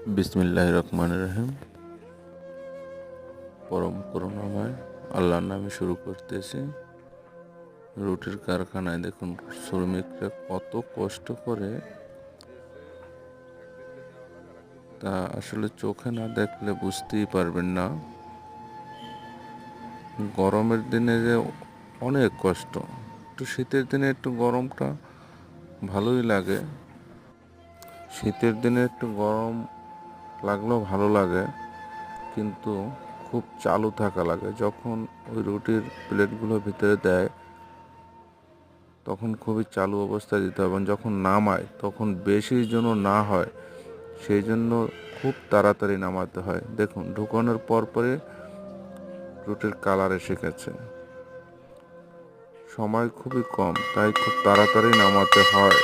বিসমিল্লাহির রহমানির রহিম। পরম করুণাময় আল্লাহর নামে শুরু করতেছি। রুটির কারখানায় দেখুন শ্রমিকরা কত কষ্ট করে, তা আসলে চোখে না দেখলে বুঝতেই পারবেন না। গরমের দিনে যে অনেক কষ্ট, একটু শীতের দিনে একটু গরমটা ভালোই লাগে। শীতের দিনে একটু গরম লাগলেও ভালো লাগে, কিন্তু খুব চালু থাকা লাগে। যখন ওই রুটির প্লেটগুলো ভিতরে দেয় তখন খুবই চালু অবস্থায় দিতে হবে। যখন নামায় তখন বেশি যেন না হয়, সেই জন্য খুব তাড়াতাড়ি নামাতে হয়। দেখুন ঢুকানোর পরে রুটির কালার এসে গেছে। সময় খুবই কম, তাই খুব তাড়াতাড়ি নামাতে হয়।